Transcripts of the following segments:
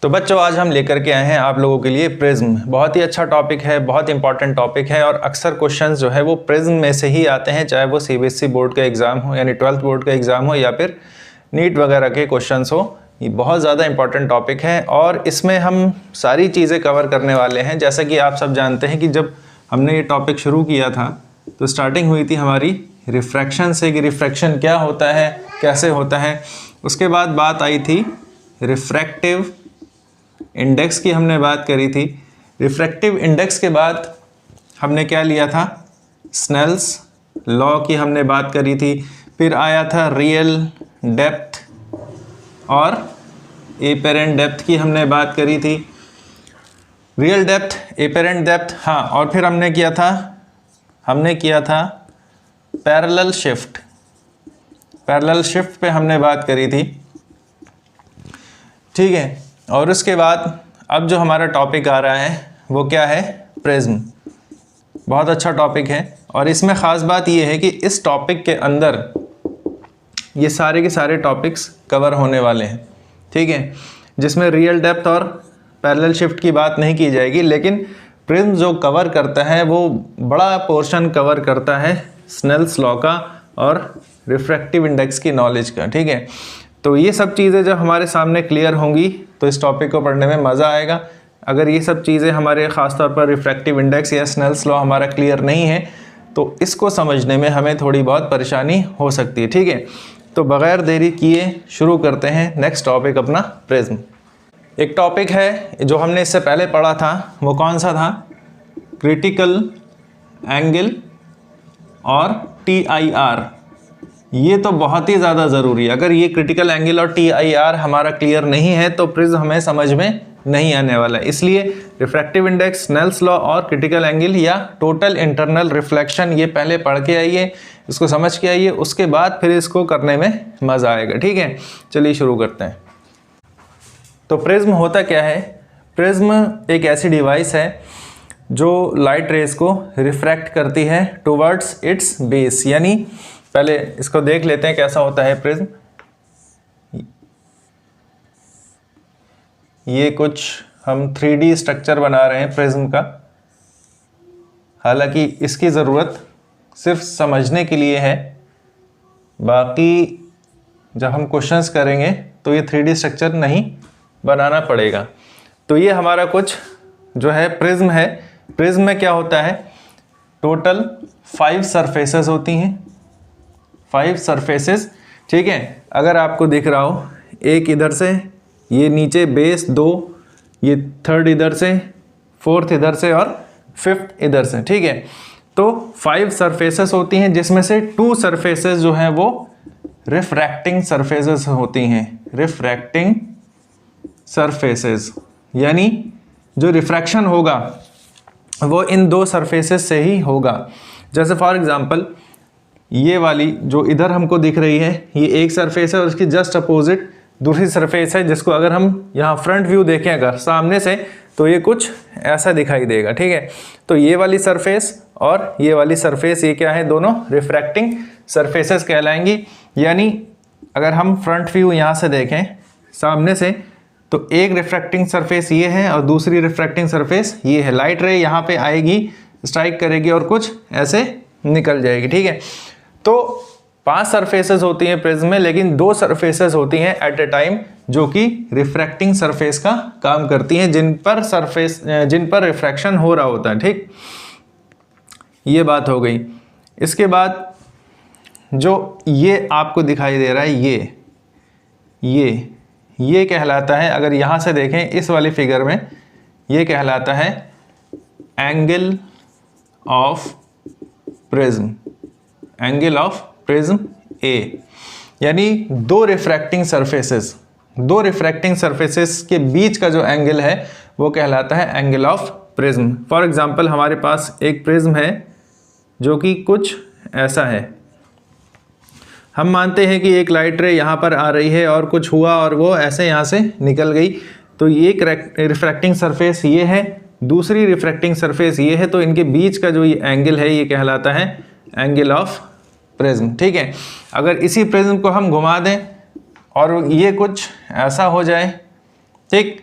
तो बच्चों आज हम लेकर के आए हैं आप लोगों के लिए प्रिज्म। बहुत ही अच्छा टॉपिक है, बहुत इंपॉर्टेंट टॉपिक है और अक्सर क्वेश्चंस जो है वो प्रिज्म में से ही आते हैं, चाहे वो सीबीएसई बोर्ड का एग्ज़ाम हो यानी 12th बोर्ड का एग्ज़ाम हो या फिर नीट वगैरह के क्वेश्चंस हो। ये बहुत ज़्यादा इंपॉर्टेंट टॉपिक है और इसमें हम सारी चीज़ें कवर करने वाले हैं। जैसा कि आप सब जानते हैं कि जब हमने ये टॉपिक शुरू किया था तो स्टार्टिंग हुई थी हमारी रिफ्रैक्शन से कि रिफ्रैक्शन क्या होता है, कैसे होता है। उसके बाद बात आई थी रिफ्रैक्टिव इंडेक्स की, हमने बात करी थी। रिफ्रैक्टिव इंडेक्स के बाद हमने क्या लिया था, स्नेल्स लॉ की हमने बात करी थी। फिर आया था रियल डेप्थ और एपेरेंट डेप्थ की हमने बात करी थी। रियल डेप्थ, एपेरेंट डेप्थ, हाँ, और फिर हमने किया था पैरेलल शिफ्ट। पैरेलल शिफ्ट पे हमने बात करी थी, ठीक है। और उसके बाद अब जो हमारा टॉपिक आ रहा है वो क्या है, प्रिज्म। बहुत अच्छा टॉपिक है और इसमें ख़ास बात ये है कि इस टॉपिक के अंदर ये सारे के सारे टॉपिक्स कवर होने वाले हैं, ठीक है। जिसमें रियल डेप्थ और पैरेलल शिफ्ट की बात नहीं की जाएगी, लेकिन प्रिज्म जो कवर करता है वो बड़ा पोर्शन कवर करता है स्नेल्स लॉ का और रिफ्रैक्टिव इंडेक्स की नॉलेज का, ठीक है। तो ये सब चीज़ें जब हमारे सामने क्लियर होंगी तो इस टॉपिक को पढ़ने में मज़ा आएगा। अगर ये सब चीज़ें हमारे ख़ास तौर पर रिफ्रैक्टिव इंडेक्स या स्नेल्स लॉ हमारा क्लियर नहीं है तो इसको समझने में हमें थोड़ी बहुत परेशानी हो सकती है, ठीक है। तो बग़ैर देरी किए शुरू करते हैं नेक्स्ट टॉपिक अपना, प्रिज्म। एक टॉपिक है जो हमने इससे पहले पढ़ा था, वो कौन सा था, क्रिटिकल एंगल और TIR। ये तो बहुत ही ज़्यादा ज़रूरी है। अगर ये क्रिटिकल एंगल और TIR हमारा क्लियर नहीं है तो प्रिज्म हमें समझ में नहीं आने वाला है। इसलिए रिफ्रैक्टिव इंडेक्स, स्नेल्स लॉ और क्रिटिकल एंगल या टोटल इंटरनल रिफ्लेक्शन ये पहले पढ़ के आइए, इसको समझ के आइए, उसके बाद फिर इसको करने में मज़ा आएगा, ठीक है। चलिए शुरू करते हैं। तो प्रिज्म होता क्या है, प्रिज्म एक ऐसी डिवाइस है जो लाइट रेज को रिफ्रैक्ट करती है टुवर्ड्स इट्स बेस। यानी पहले इसको देख लेते हैं कैसा होता है प्रिज्म। ये कुछ हम 3D स्ट्रक्चर बना रहे हैं प्रिज्म का, हालांकि इसकी ज़रूरत सिर्फ समझने के लिए है, बाकी जब हम क्वेश्चंस करेंगे तो ये 3D स्ट्रक्चर नहीं बनाना पड़ेगा। तो ये हमारा कुछ जो है प्रिज्म है। प्रिज्म में क्या होता है, टोटल 5 सरफेसेस होती हैं, 5 सरफेसेस, ठीक है। अगर आपको दिख रहा हो, एक इधर से, ये नीचे बेस 2, ये 3rd इधर से, 4th इधर से और 5th इधर से, ठीक है। तो 5 सरफेसेस होती हैं जिसमें से 2 सरफेसेस जो हैं वो रिफ्रैक्टिंग सरफेसेस होती हैं। रिफ्रैक्टिंग सरफेसेस यानी जो रिफ्रैक्शन होगा वो इन 2 सरफेसेस से ही होगा। जैसे फॉर एग्जांपल ये वाली जो इधर हमको दिख रही है, ये एक सरफेस है और इसकी जस्ट अपोजिट दूसरी सरफेस है, जिसको अगर हम यहाँ फ्रंट व्यू देखें अगर सामने से तो ये कुछ ऐसा दिखाई देगा, ठीक है। तो ये वाली सरफेस और ये वाली सरफेस ये क्या है, दोनों रिफ्रैक्टिंग सरफेसेस कहलाएंगी। यानी अगर हम फ्रंट व्यू यहाँ से देखें सामने से तो एक रिफ्रैक्टिंग सरफेस ये है और दूसरी रिफ्रैक्टिंग सरफेस ये है। लाइट रे यहाँ पे आएगी, स्ट्राइक करेगी और कुछ ऐसे निकल जाएगी, ठीक है। तो 5 सरफेसेस होती हैं प्रिज्म में, लेकिन 2 सरफेसेस होती हैं एट ए टाइम जो कि रिफ्रैक्टिंग सरफेस का काम करती हैं, जिन पर रिफ्रैक्शन हो रहा होता है, ठीक। ये बात हो गई। इसके बाद जो ये आपको दिखाई दे रहा है, ये कहलाता है, अगर यहाँ से देखें इस वाली फिगर में, ये कहलाता है angle of prism, angle of prism A। यानी 2 रिफ्रैक्टिंग सरफेसेस के बीच का जो एंगल है वो कहलाता है angle of prism. For example हमारे पास एक प्रिज्म है जो कि कुछ ऐसा है। हम मानते हैं कि एक लाइट रे यहाँ पर आ रही है और कुछ हुआ और वो ऐसे यहाँ से निकल गई, तो ये रिफ्रैक्टिंग सरफेस ये है, दूसरी रिफ्रैक्टिंग सरफेस ये है, तो इनके बीच का जो ये एंगल है ये कहलाता है एंगल ऑफ प्रिज्म, ठीक है। अगर इसी प्रिज्म को हम घुमा दें और ये कुछ ऐसा हो जाए, ठीक,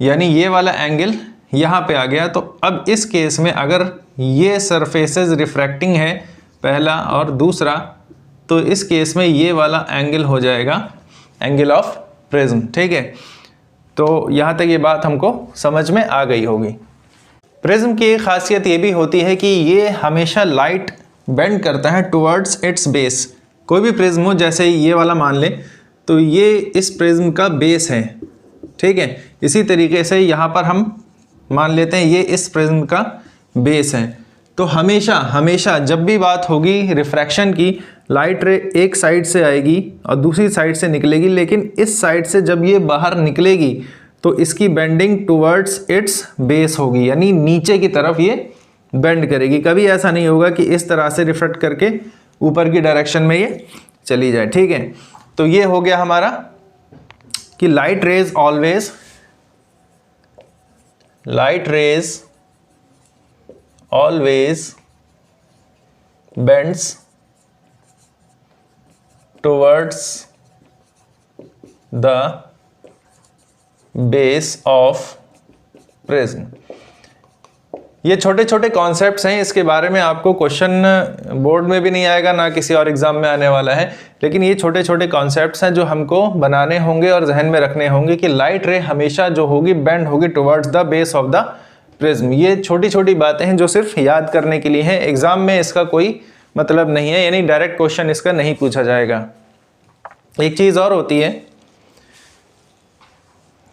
यानी ये वाला एंगल यहाँ पे आ गया। तो अब इस केस में अगर ये सरफेसेस रिफ्रैक्टिंग है पहला और दूसरा, तो इस केस में ये वाला एंगल हो जाएगा एंगल ऑफ प्रिज्म। ठीक है, तो यहाँ तक ये बात हमको समझ में आ गई होगी। प्रिज्म की एक खासियत ये भी होती है कि ये हमेशा लाइट बेंड करता है टुवर्ड्स इट्स बेस। कोई भी प्रिज्म हो, जैसे ये वाला मान ले, तो ये इस प्रिज्म का बेस है। ठीक है, इसी तरीके से यहाँ पर हम मान लेते हैं ये इस प्रिज्म का बेस है। तो हमेशा हमेशा जब भी बात होगी रिफ्रैक्शन की, लाइट रे एक साइड से आएगी और दूसरी साइड से निकलेगी, लेकिन इस साइड से जब ये बाहर निकलेगी तो इसकी बेंडिंग टुवर्ड्स इट्स बेस होगी, यानी नीचे की तरफ ये बेंड करेगी। कभी ऐसा नहीं होगा कि इस तरह से रिफ्लेक्ट करके ऊपर की डायरेक्शन में ये चली जाए। ठीक है, तो ये हो गया हमारा कि light rays always bends towards the base of prism. ये छोटे छोटे कॉन्सेप्ट्स हैं, इसके बारे में आपको क्वेश्चन बोर्ड में भी नहीं आएगा, ना किसी और एग्जाम में आने वाला है, लेकिन ये छोटे छोटे कॉन्सेप्ट्स हैं जो हमको बनाने होंगे और जहन में रखने होंगे कि लाइट रे हमेशा जो होगी बेंड होगी towards the base of the prism. ये छोटी छोटी बातें हैं जो सिर्फ याद करने के लिए हैं, एग्जाम में इसका कोई मतलब नहीं है, यानी डायरेक्ट क्वेश्चन इसका नहीं पूछा जाएगा। एक चीज़ और होती है,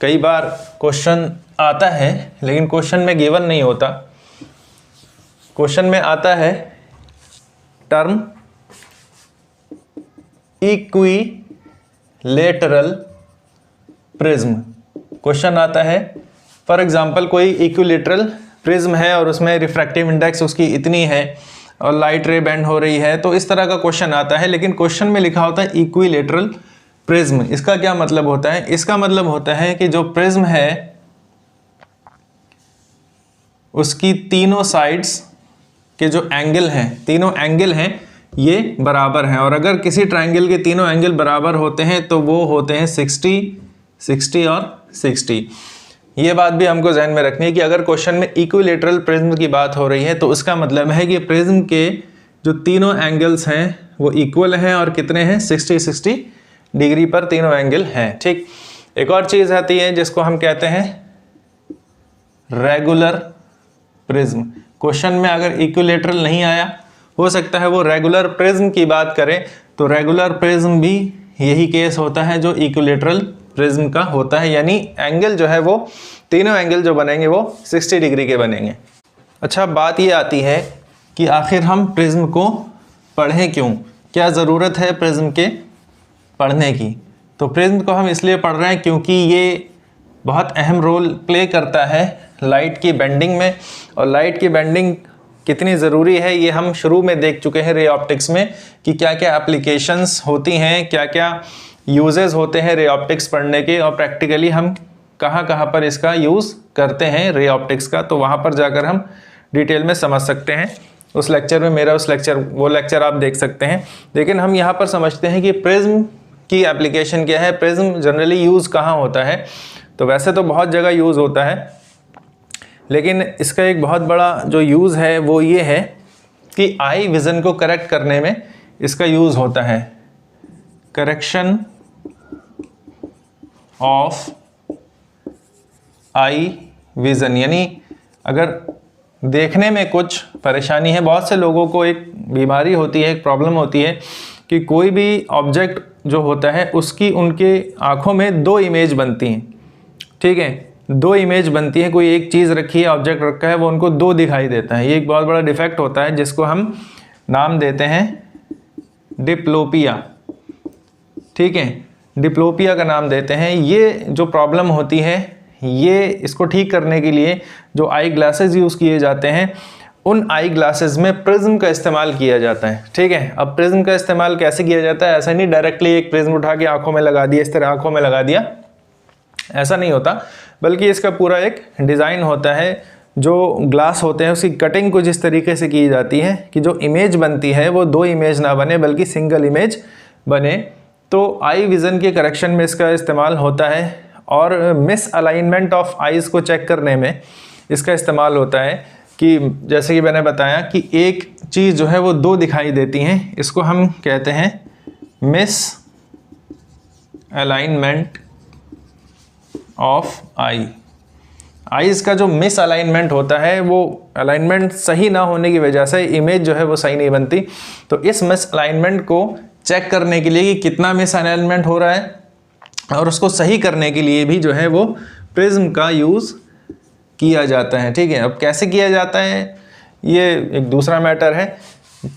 कई बार क्वेश्चन आता है लेकिन क्वेश्चन में गिवन नहीं होता। क्वेश्चन में आता है टर्म इक्विलेटरल प्रिज्म। क्वेश्चन आता है फॉर एग्जांपल कोई इक्विलेटरल प्रिज्म है और उसमें रिफ्रैक्टिव इंडेक्स उसकी इतनी है और लाइट रे बेंड हो रही है, तो इस तरह का क्वेश्चन आता है। लेकिन क्वेश्चन में लिखा होता है इक्विलेटरल प्रिज्म। इसका क्या मतलब होता है? इसका मतलब होता है कि जो प्रिज्म है उसकी तीनों साइड्स के जो एंगल हैं, तीनों एंगल हैं ये बराबर हैं, और अगर किसी ट्रायंगल के तीनों एंगल बराबर होते हैं तो वो होते हैं 60, 60 और 60। ये बात भी हमको ध्यान में रखनी है कि अगर क्वेश्चन में इक्विलेटरल प्रिज्म की बात हो रही है तो उसका मतलब है कि प्रिज्म के जो तीनों एंगल्स हैं वो इक्वल हैं, और कितने हैं? 60, 60 डिग्री पर तीनों एंगल हैं। ठीक, एक और चीज़ आती है जिसको हम कहते हैं रेगुलर प्रिज्म। क्वेश्चन में अगर इक्विलेटरल नहीं आया, हो सकता है वो रेगुलर प्रिज्म की बात करें, तो रेगुलर प्रिज्म भी यही केस होता है जो इक्विलेटरल प्रिज्म का होता है, यानी एंगल जो है वो तीनों एंगल जो बनेंगे वो 60 डिग्री के बनेंगे। अच्छा, बात ये आती है कि आखिर हम प्रिज्म को पढ़ें क्यों, क्या ज़रूरत है प्रिज्म के पढ़ने की? तो प्रिज्म को हम इसलिए पढ़ रहे हैं क्योंकि ये बहुत अहम रोल प्ले करता है लाइट की बेंडिंग में, और लाइट की बेंडिंग कितनी ज़रूरी है ये हम शुरू में देख चुके हैं रे ऑप्टिक्स में, कि क्या क्या एप्लीकेशंस होती हैं, क्या क्या यूजेस होते हैं रे ऑप्टिक्स पढ़ने के, और प्रैक्टिकली हम कहाँ कहाँ पर इसका यूज़ करते हैं रे ऑप्टिक्स का। तो वहाँ पर जाकर हम डिटेल में समझ सकते हैं। उस लेक्चर में मेरा वो लेक्चर आप देख सकते हैं। लेकिन हम यहाँ पर समझते हैं कि प्रिज्म की एप्लीकेशन क्या है, प्रिज्म जनरली यूज़ कहाँ होता है। तो वैसे तो बहुत जगह यूज़ होता है, लेकिन इसका एक बहुत बड़ा जो यूज़ है वो ये है कि आई विज़न को करेक्ट करने में इसका यूज़ होता है। करेक्शन ऑफ आई विज़न, यानी अगर देखने में कुछ परेशानी है, बहुत से लोगों को एक बीमारी होती है, एक प्रॉब्लम होती है कि कोई भी ऑब्जेक्ट जो होता है उसकी उनके आँखों में दो इमेज बनती हैं। ठीक है, दो इमेज बनती है, कोई एक चीज़ रखी है, ऑब्जेक्ट रखा है, वो उनको दो दिखाई देता है। ये एक बहुत बड़ा डिफेक्ट होता है जिसको हम नाम देते हैं डिप्लोपिया। ठीक है, डिप्लोपिया का नाम देते हैं। ये जो प्रॉब्लम होती है, ये इसको ठीक करने के लिए जो आई ग्लासेस यूज़ किए जाते हैं, उन आई ग्लासेस में प्रिज्म का इस्तेमाल किया जाता है। ठीक है, अब प्रिज्म का इस्तेमाल कैसे किया जाता है? ऐसा नहीं डायरेक्टली एक प्रिज्म उठा के आँखों में लगा दिया, इस तरह आँखों में लगा दिया, ऐसा नहीं होता, बल्कि इसका पूरा एक डिज़ाइन होता है। जो ग्लास होते हैं उसकी कटिंग कुछ इस तरीके से की जाती है कि जो इमेज बनती है वो दो इमेज ना बने बल्कि सिंगल इमेज बने। तो आई विज़न के करेक्शन में इसका इस्तेमाल होता है, और मिस अलाइनमेंट ऑफ आइज़ को चेक करने में इसका इस्तेमाल होता है कि जैसे कि मैंने बताया कि एक चीज़ जो है वो दो दिखाई देती हैं, इसको हम कहते हैं मिस अलाइनमेंट ऑफ आईज़ का जो मिस अलाइनमेंट होता है वो अलाइनमेंट सही ना होने की वजह से इमेज जो है वो सही नहीं बनती। तो इस मिस अलाइनमेंट को चेक करने के लिए कि कितना मिस अलाइनमेंट हो रहा है और उसको सही करने के लिए भी जो है वो प्रिज्म का यूज़ किया जाता है। ठीक है, अब कैसे किया जाता है ये एक दूसरा मैटर है।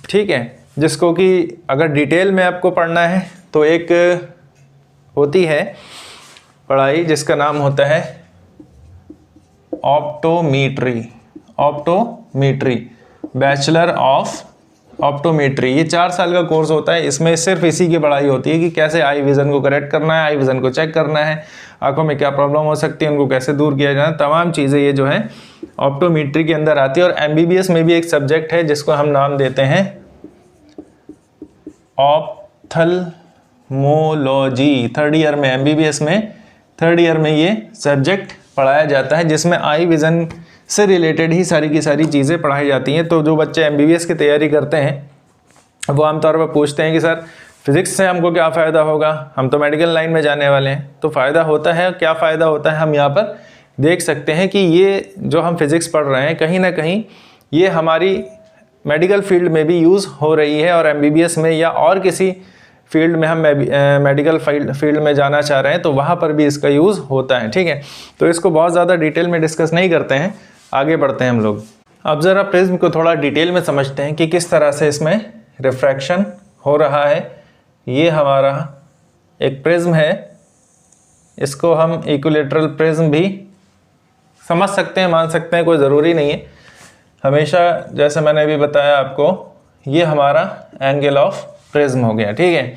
ठीक है, जिसको कि अगर डिटेल में आपको पढ़ना है तो एक होती है पढ़ाई जिसका नाम होता है ऑप्टोमेट्री, बैचलर ऑफ ऑप्टोमेट्री। ये 4 साल का कोर्स होता है। इसमें सिर्फ इसी की पढ़ाई होती है कि कैसे आई विज़न को करेक्ट करना है, आई विज़न को चेक करना है, आंखों में क्या प्रॉब्लम हो सकती है उनको कैसे दूर किया जाना, तमाम चीज़ें ये जो है ऑप्टोमेट्री के अंदर आती है। और MBBS में भी एक सब्जेक्ट है जिसको हम नाम देते हैं ऑप्थल्मोलॉजी। 3rd ईयर में MBBS में 3rd ईयर में ये सब्जेक्ट पढ़ाया जाता है जिसमें आई विज़न से रिलेटेड ही सारी की सारी चीज़ें पढ़ाई जाती हैं। तो जो बच्चे MBBS की तैयारी करते हैं वो आमतौर पर पूछते हैं कि सर फिज़िक्स से हमको क्या फ़ायदा होगा, हम तो मेडिकल लाइन में जाने वाले हैं। तो फ़ायदा होता है, क्या फ़ायदा होता है हम यहाँ पर देख सकते हैं कि ये जो हम फिज़िक्स पढ़ रहे हैं कहीं ना कहीं ये हमारी मेडिकल फील्ड में भी यूज़ हो रही है। और MBBS में या और किसी फील्ड में हम मेडिकल फील्ड में जाना चाह रहे हैं तो वहाँ पर भी इसका यूज़ होता है। ठीक है, तो इसको बहुत ज़्यादा डिटेल में डिस्कस नहीं करते हैं, आगे बढ़ते हैं हम लोग। अब ज़रा प्रिज्म को थोड़ा डिटेल में समझते हैं कि किस तरह से इसमें रिफ्रैक्शन हो रहा है। ये हमारा एक प्रिज्म है, इसको हम इक्विलैटरल प्रिज्म भी समझ सकते हैं, मान सकते हैं, कोई ज़रूरी नहीं है हमेशा। जैसे मैंने अभी बताया आपको, ये हमारा एंगल ऑफ प्रिज्म हो गया। ठीक है,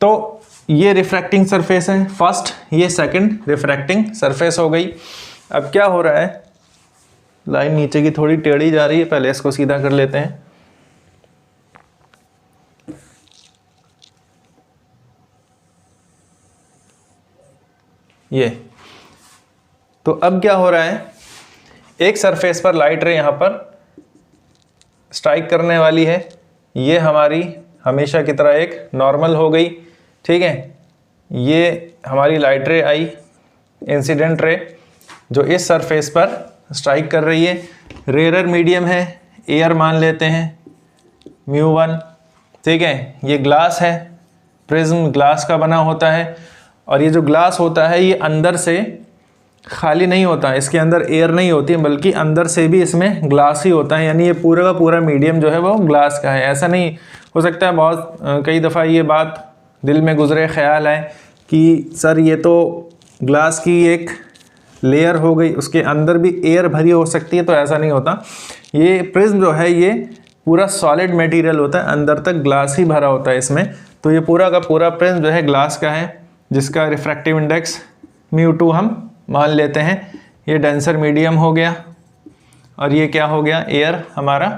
तो ये रिफ्रैक्टिंग सरफेस है फर्स्ट, ये सेकंड रिफ्रैक्टिंग सरफेस हो गई। अब क्या हो रहा है, लाइन नीचे की थोड़ी टेढ़ी जा रही है, पहले इसको सीधा कर लेते हैं। ये तो अब क्या हो रहा है, एक सरफेस पर लाइट रे यहाँ पर स्ट्राइक करने वाली है। ये हमारी हमेशा की तरह एक नॉर्मल हो गई। ठीक है, ये हमारी लाइट रे आई, इंसिडेंट रे जो इस सरफेस पर स्ट्राइक कर रही है। रेयर मीडियम है, एयर मान लेते हैं μ1। ठीक है, ये ग्लास है, प्रिज्म ग्लास का बना होता है और ये जो ग्लास होता है ये अंदर से खाली नहीं होता है, इसके अंदर एयर नहीं होती है बल्कि अंदर से भी इसमें ग्लास ही होता है। यानी ये पूरा का पूरा मीडियम जो है वो ग्लास का है। ऐसा नहीं हो सकता है, बहुत कई दफ़ा ये बात दिल में गुजरे, ख्याल है कि सर ये तो ग्लास की एक लेयर हो गई, उसके अंदर भी एयर भरी हो सकती है। तो ऐसा नहीं होता, ये प्रिज्म जो है ये पूरा सॉलिड मटेरियल होता है, अंदर तक ग्लास ही भरा होता है इसमें। तो ये पूरा का पूरा प्रिज्म जो है ग्लास का है, जिसका रिफ्रैक्टिव इंडेक्स μ2 हम मान लेते हैं। ये डेंसर मीडियम हो गया और ये क्या हो गया, एयर हमारा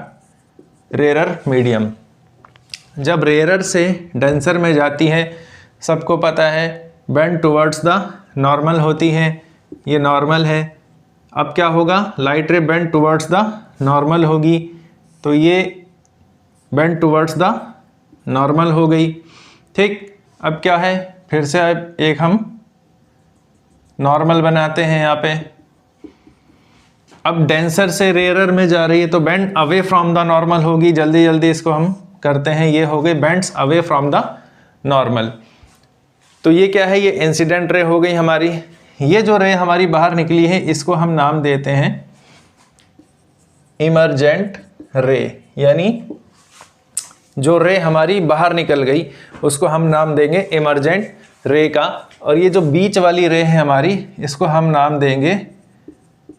रेयर मीडियम। जब रेयर से डेंसर में जाती है, सबको पता है बेंड टुवर्ड्स द नॉर्मल होती है, ये नॉर्मल है। अब क्या होगा, लाइट रे बेंड टुवर्ड्स द नॉर्मल होगी, तो ये बेंड टुवर्ड्स द नॉर्मल हो गई। ठीक, अब क्या है, फिर से अब एक हम नॉर्मल बनाते हैं यहाँ पे। अब डेंसर से रेयर में जा रही है तो bend away from the normal होगी। जल्दी जल्दी इसको हम करते हैं, ये हो गई bends away from the normal. तो ये क्या है, ये इंसिडेंट रे हो गई हमारी। ये जो रे हमारी बाहर निकली है इसको हम नाम देते हैं इमर्जेंट रे, यानी जो रे हमारी बाहर निकल गई उसको हम नाम देंगे इमर्जेंट रे का। और ये जो बीच वाली रे है हमारी, इसको हम नाम देंगे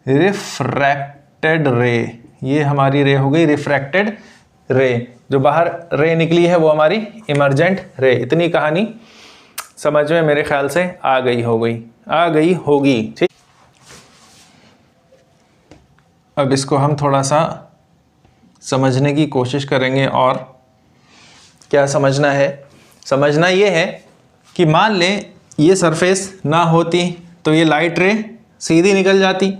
रिफ्रैक्टेड रे। ये हमारी रे हो गई रिफ्रैक्टेड रे। जो बाहर रे निकली है वो हमारी इमर्जेंट रे। इतनी कहानी समझ में मेरे ख्याल से आ गई होगी। ठीक, अब इसको हम थोड़ा सा समझने की कोशिश करेंगे। और क्या समझना है, समझना ये है कि मान लें ये सरफेस ना होती तो ये लाइट रे सीधी निकल जाती,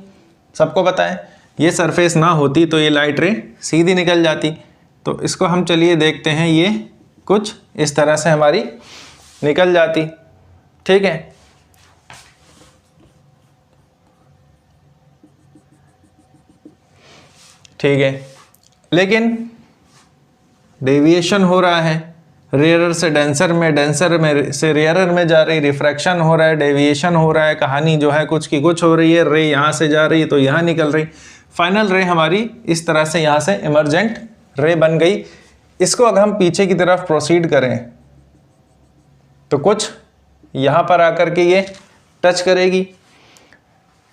सबको पता है। ये सरफेस ना होती तो ये लाइट रे सीधी निकल जाती। तो इसको हम चलिए देखते हैं, ये कुछ इस तरह से हमारी निकल जाती, ठीक है। ठीक है, लेकिन डेविएशन हो रहा है, रेयरर से डेंसर में, डेंसर में से रेयरर में जा रही, रिफ्रैक्शन हो रहा है, डेविएशन हो रहा है, कहानी जो है कुछ की कुछ हो रही है, रे यहाँ से जा रही तो यहाँ निकल रही, फाइनल रे हमारी इस तरह से यहाँ से इमर्जेंट रे बन गई। इसको अगर हम पीछे की तरफ प्रोसीड करें तो कुछ यहाँ पर आकर के ये टच करेगी।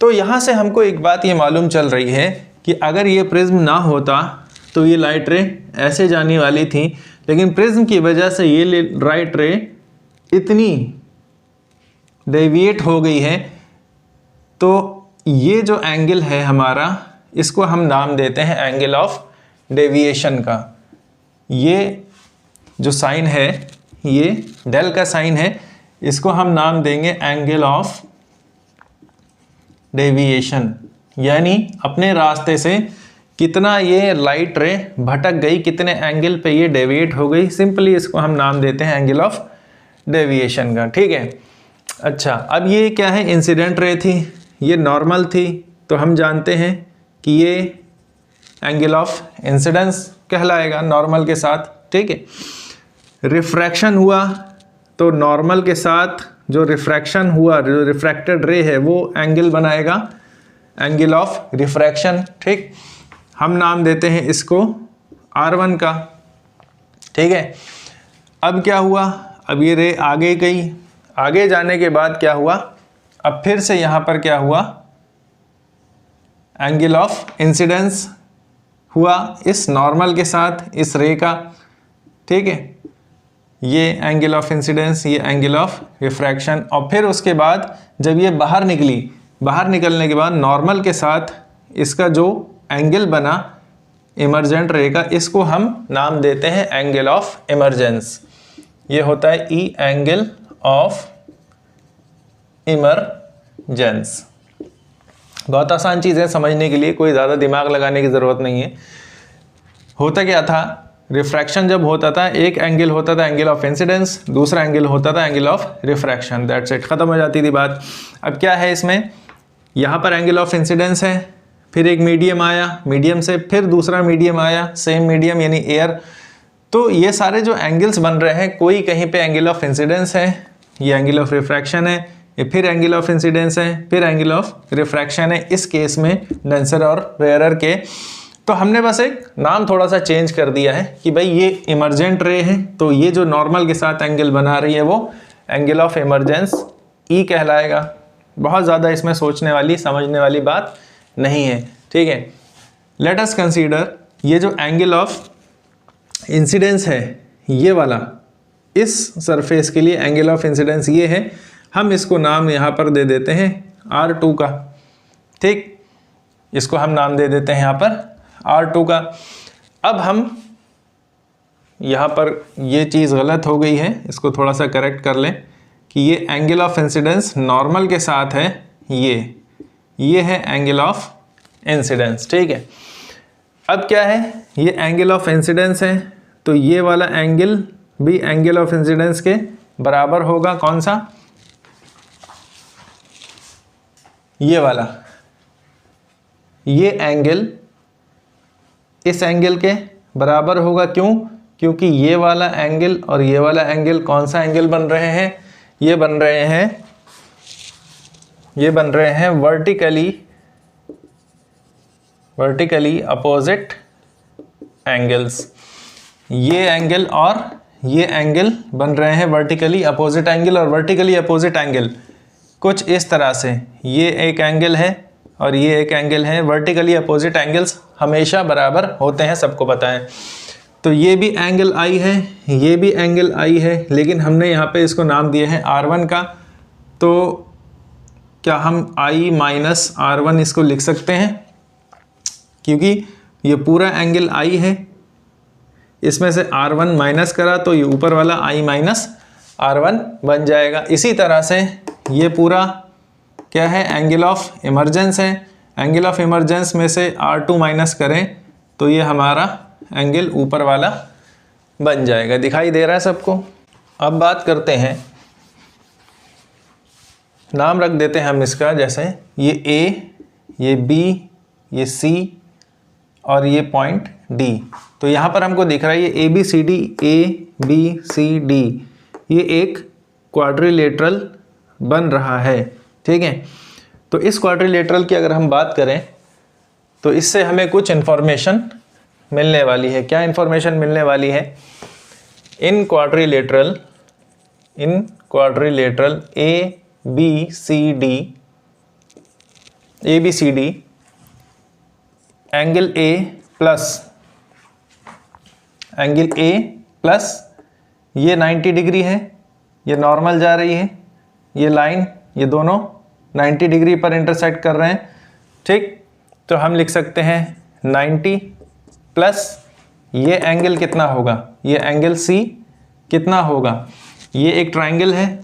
तो यहाँ से हमको एक बात ये मालूम चल रही है कि अगर ये प्रिज्म ना होता तो ये लाइट रे ऐसे जाने वाली थी, लेकिन प्रिज्म की वजह से ये लाइट रे इतनी डेविएट हो गई है, तो ये जो एंगल है हमारा, इसको हम नाम देते हैं एंगल ऑफ डेविएशन का। ये जो साइन है, ये डेल का साइन है, इसको हम नाम देंगे एंगल ऑफ डेविएशन, यानी अपने रास्ते से कितना ये लाइट रे भटक गई, कितने एंगल पे ये डेविएट हो गई, सिंपली इसको हम नाम देते हैं एंगल ऑफ डेविएशन का, ठीक है। अच्छा, अब ये क्या है, इंसिडेंट रे थी, ये नॉर्मल थी, तो हम जानते हैं कि ये एंगल ऑफ इंसिडेंस कहलाएगा नॉर्मल के साथ, ठीक है। रिफ्रैक्शन हुआ तो नॉर्मल के साथ जो रिफ्रैक्शन हुआ, जो रिफ्रैक्टेड रे है, वो एंगल बनाएगा एंगल ऑफ रिफ्रैक्शन, ठीक। हम नाम देते हैं इसको R1 का, ठीक है। अब क्या हुआ, अब ये रे आगे गई, आगे जाने के बाद क्या हुआ, अब फिर से यहाँ पर क्या हुआ, एंगल ऑफ इंसिडेंस हुआ इस नॉर्मल के साथ, इस रे का, ठीक है। ये एंगल ऑफ इंसिडेंस, ये एंगल ऑफ रिफ्रैक्शन। और फिर उसके बाद जब ये बाहर निकली, बाहर निकलने के बाद नॉर्मल के साथ इसका जो एंगल बना इमर्जेंट रे का, इसको हम नाम देते हैं एंगल ऑफ इमर्जेंस। ये होता है ई एंगल ऑफ इमर्जेंस। बहुत आसान चीज़ है समझने के लिए, कोई ज़्यादा दिमाग लगाने की ज़रूरत नहीं है। होता क्या था, रिफ्रैक्शन जब होता था, एक एंगल होता था एंगल ऑफ इंसिडेंस, दूसरा एंगल होता था angle of refraction, that's it, ख़त्म हो जाती थी बात। अब क्या है इसमें, यहाँ पर एंगल ऑफ इंसिडेंस है, फिर एक मीडियम आया, मीडियम से फिर दूसरा मीडियम आया, सेम मीडियम यानी एयर। तो ये सारे जो एंगल्स बन रहे हैं, कोई कहीं पे एंगल ऑफ इंसिडेंस है, ये एंगल ऑफ रिफ्रैक्शन है, ये फिर एंगल ऑफ इंसिडेंस है, फिर एंगल ऑफ रिफ्रैक्शन है, इस केस में डेंसर और रेयरर के। तो हमने बस एक नाम थोड़ा सा चेंज कर दिया है कि भाई ये इमर्जेंट रे है, तो ये जो नॉर्मल के साथ एंगल बना रही है वो एंगल ऑफ इमर्जेंस ई कहलाएगा। बहुत ज़्यादा इसमें सोचने वाली, समझने वाली बात नहीं है, ठीक है। लेट अस कंसीडर ये जो एंगल ऑफ इंसिडेंस है, ये वाला, इस सरफेस के लिए एंगल ऑफ इंसिडेंस ये है, हम इसको नाम यहाँ पर दे देते हैं R2 का, ठीक। इसको हम नाम दे देते हैं यहाँ पर R2 का। अब हम यहाँ पर ये चीज़ गलत हो गई है, इसको थोड़ा सा करेक्ट कर लें कि ये एंगल ऑफ इंसिडेंस नॉर्मल के साथ है, ये है एंगल ऑफ इंसिडेंस, ठीक है। अब क्या है, ये एंगल ऑफ इंसिडेंस है, तो ये वाला एंगल भी एंगल ऑफ इंसिडेंस के बराबर होगा, कौन सा, ये वाला। ये एंगल इस एंगल के बराबर होगा, क्यों, क्योंकि ये वाला एंगल और ये वाला एंगल कौन सा एंगल बन रहे हैं, ये बन रहे हैं वर्टिकली अपोजिट एंगल्स। ये एंगल और ये एंगल बन रहे हैं वर्टिकली अपोजिट एंगल, और वर्टिकली अपोजिट एंगल कुछ इस तरह से, ये एक एंगल है और ये एक एंगल है। वर्टिकली अपोजिट एंगल्स हमेशा बराबर होते हैं, सबको पता है। तो ये भी एंगल आई है, ये भी एंगल आई है, लेकिन हमने यहाँ पे इसको नाम दिया है R1 का। तो क्या हम I माइनस R1 इसको लिख सकते हैं, क्योंकि ये पूरा एंगल I है, इसमें से R1 माइनस करा तो ये ऊपर वाला I माइनस R1 बन जाएगा। इसी तरह से ये पूरा क्या है, एंगल ऑफ इमरजेंस है। एंगल ऑफ इमरजेंस में से R2 माइनस करें तो ये हमारा एंगल ऊपर वाला बन जाएगा। दिखाई दे रहा है सबको। अब बात करते हैं, नाम रख देते हैं हम इसका, जैसे ये A, ये B, ये C और ये पॉइंट D। तो यहाँ पर हमको दिख रहा है ये ABCD ये एक क्वाड्रिलेटरल बन रहा है। ठीक है, तो इस क्वाड्रिलेटरल की अगर हम बात करें तो इससे हमें कुछ इन्फॉर्मेशन मिलने वाली है। क्या इन्फॉर्मेशन मिलने वाली है? इन quadrilateral ABCD angle A plus ये 90 डिग्री है, ये नॉर्मल जा रही है, ये लाइन, ये दोनों 90 डिग्री पर इंटरसेक्ट कर रहे हैं। ठीक, तो हम लिख सकते हैं 90 प्लस ये एंगल कितना होगा, ये एंगल C कितना होगा। ये एक ट्राइंगल है,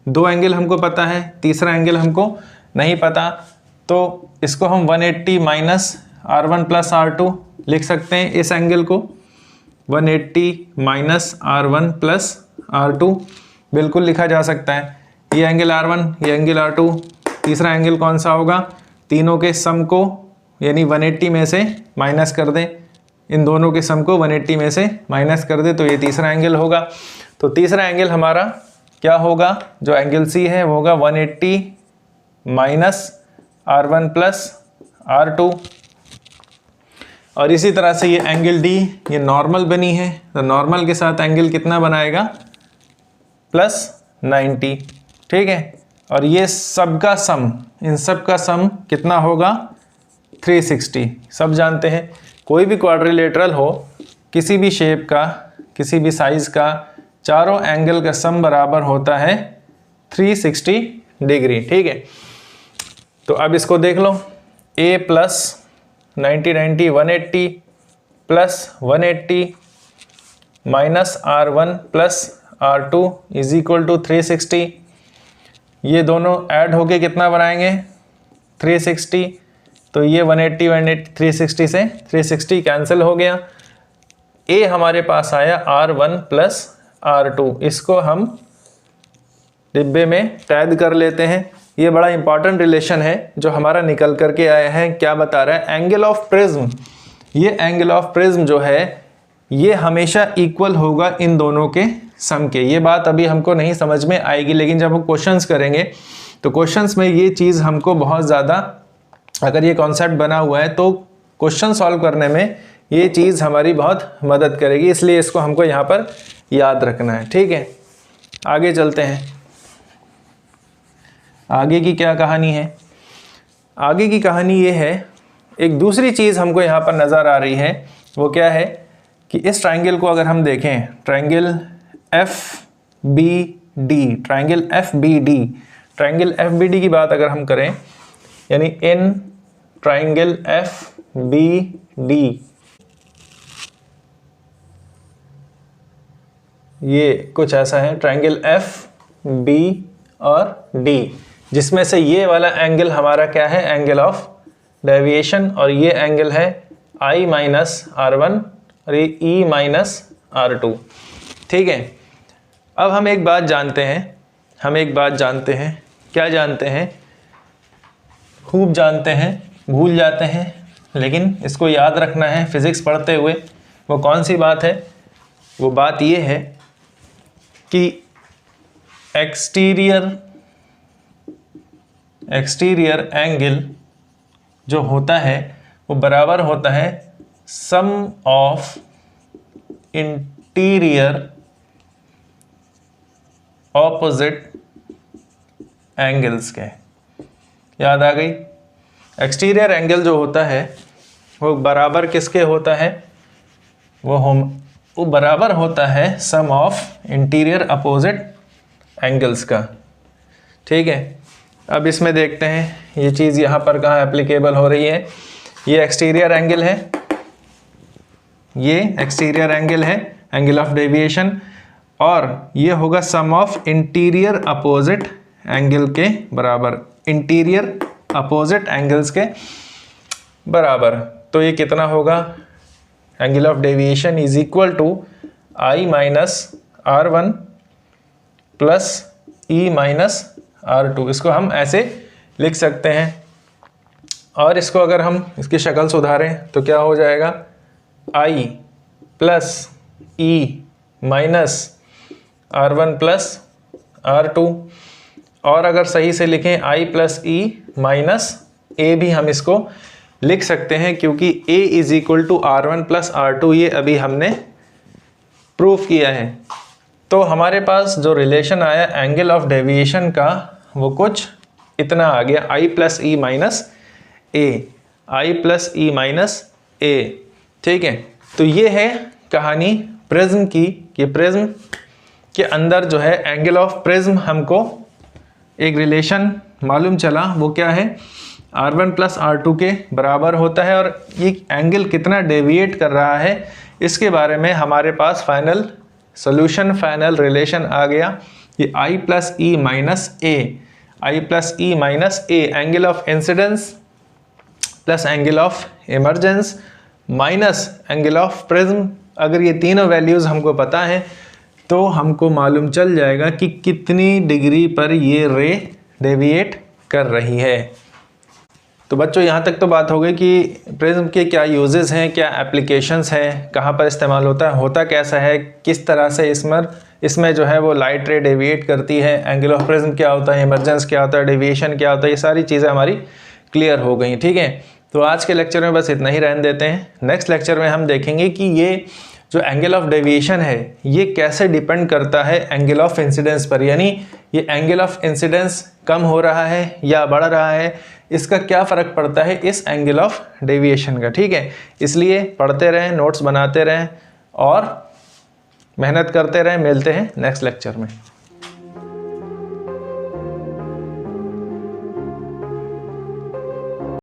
दो एंगल हमको पता है, तीसरा एंगल हमको नहीं पता, तो इसको हम 180 माइनस R1 प्लस R2 लिख सकते हैं। इस एंगल को 180 माइनस R1 प्लस R2 बिल्कुल लिखा जा सकता है। ये एंगल R1, ये एंगल R2, तीसरा एंगल कौन सा होगा, तीनों के सम को यानी 180 में से माइनस कर दें, इन दोनों के सम को 180 में से माइनस कर दे तो ये तीसरा एंगल होगा। तो तीसरा एंगल हमारा क्या होगा, जो एंगल C है वो होगा 180 माइनस R1 प्लस R2। और इसी तरह से ये एंगल D ये नॉर्मल बनी है, तो नॉर्मल के साथ एंगल कितना बनाएगा, प्लस 90। ठीक है, और ये सबका सम, इन सब का सम कितना होगा, 360। सब जानते हैं कोई भी क्वाड्रिलेटरल हो, किसी भी शेप का, किसी भी साइज का, चारों एंगल का सम बराबर होता है 360 डिग्री। ठीक है, तो अब इसको देख लो, A plus 90 180 plus 180 minus R1 plus R2 is equal to 360। ये दोनों ऐड होके कितना बनाएंगे, 360। तो ये 180 360 से 360 कैंसिल हो गया। A हमारे पास आया R1 प्लस R2, इसको हम डिब्बे में कैद कर लेते हैं। ये बड़ा इंपॉर्टेंट रिलेशन है जो हमारा निकल करके आया है। क्या बता रहा है, एंगल ऑफ प्रिज्म, ये एंगल ऑफ प्रिज्म जो है ये हमेशा इक्वल होगा इन दोनों के सम के। ये बात अभी हमको नहीं समझ में आएगी, लेकिन जब हम क्वेश्चंस करेंगे तो क्वेश्चंस में ये चीज़ हमको बहुत ज़्यादा, अगर ये कॉन्सेप्ट बना हुआ है तो क्वेश्चन सॉल्व करने में ये चीज़ हमारी बहुत मदद करेगी, इसलिए इसको हमको यहाँ पर याद रखना है। ठीक है, आगे चलते हैं। आगे की क्या कहानी है, आगे की कहानी ये है, एक दूसरी चीज़ हमको यहाँ पर नज़र आ रही है। वो क्या है कि इस ट्राइंगल को अगर हम देखें, ट्राइंगल ट्राइंगल FBD की बात अगर हम करें, यानी इन ट्राइंगल FBD ये कुछ ऐसा है, ट्राइंगल FB और D, जिसमें से ये वाला एंगल हमारा क्या है, एंगल ऑफ डेविएशन, और ये एंगल है I माइनस R1 और ये E माइनस R2। ठीक है, अब हम एक बात जानते हैं, क्या जानते हैं, खूब जानते हैं, भूल जाते हैं, लेकिन इसको याद रखना है फिजिक्स पढ़ते हुए। वो कौन सी बात है, वो बात ये है कि एक्सटीरियर एंगल जो होता है वो बराबर होता है सम ऑफ इंटीरियर ऑपोजिट एंगल्स के। याद आ गई, एक्सटीरियर एंगल जो होता है वो बराबर किसके होता है, वो बराबर होता है सम ऑफ इंटीरियर अपोजिट एंगल्स का। ठीक है, अब इसमें देखते हैं ये चीज़ यहाँ पर कहाँ एप्लीकेबल हो रही है। ये एक्सटीरियर एंगल है, ये एक्सटीरियर एंगल है, एंगल ऑफ डेविएशन, और ये होगा सम ऑफ इंटीरियर अपोजिट एंगल के बराबर, इंटीरियर अपोजिट एंगल्स के बराबर। तो ये कितना होगा, angle of deviation is equal to I minus R1 plus E minus R2। इसको हम ऐसे लिख सकते हैं, और इसको अगर हम इसकी शक्ल सुधारें तो क्या हो जाएगा, I plus E minus R1 plus R2। और अगर सही से लिखें I plus E minus A भी हम इसको लिख सकते हैं, क्योंकि A is equal to R1 plus R2 ये अभी हमने प्रूफ किया है। तो हमारे पास जो रिलेशन आया एंगल ऑफ डेविएशन का वो कुछ इतना आ गया, I plus E minus A, I plus E minus A। ठीक है, तो ये है कहानी प्रिज्म की कि प्रिज्म के अंदर जो है एंगल ऑफ प्रिज्म हमको एक रिलेशन मालूम चला, वो क्या है, R1 प्लस R2 के बराबर होता है। और ये एंगल कितना डेविएट कर रहा है इसके बारे में हमारे पास फाइनल सॉल्यूशन, फाइनल रिलेशन आ गया कि I plus E minus A, I plus E minus A angle of incidence plus angle of emergence minus angle of prism. अगर ये तीनों वैल्यूज़ हमको पता है तो हमको मालूम चल जाएगा कि कितनी डिग्री पर ये रे डेविएट कर रही है। तो बच्चों यहाँ तक तो बात हो गई कि प्रिज्म के क्या यूजेस हैं, क्या एप्लीकेशंस हैं, कहाँ पर इस्तेमाल होता कैसा है, किस तरह से इसमें जो है वो लाइट रे डेविएट करती है, एंगल ऑफ प्रिज्म क्या होता है, इमर्जेंस क्या होता है, डेविएशन क्या होता है, ये सारी चीज़ें हमारी क्लियर हो गई। ठीक है, तो आज के लेक्चर में बस इतना ही रहने देते हैं। नेक्स्ट लेक्चर में हम देखेंगे कि ये जो एंगल ऑफ डेविएशन है ये कैसे डिपेंड करता है एंगल ऑफ इंसिडेंस पर, यानी ये एंगल ऑफ इंसिडेंस कम हो रहा है या बढ़ रहा है, इसका क्या फ़र्क पड़ता है इस एंगल ऑफ डेविएशन का। ठीक है, इसलिए पढ़ते रहें, नोट्स बनाते रहें और मेहनत करते रहें। मिलते हैं नेक्स्ट लेक्चर में।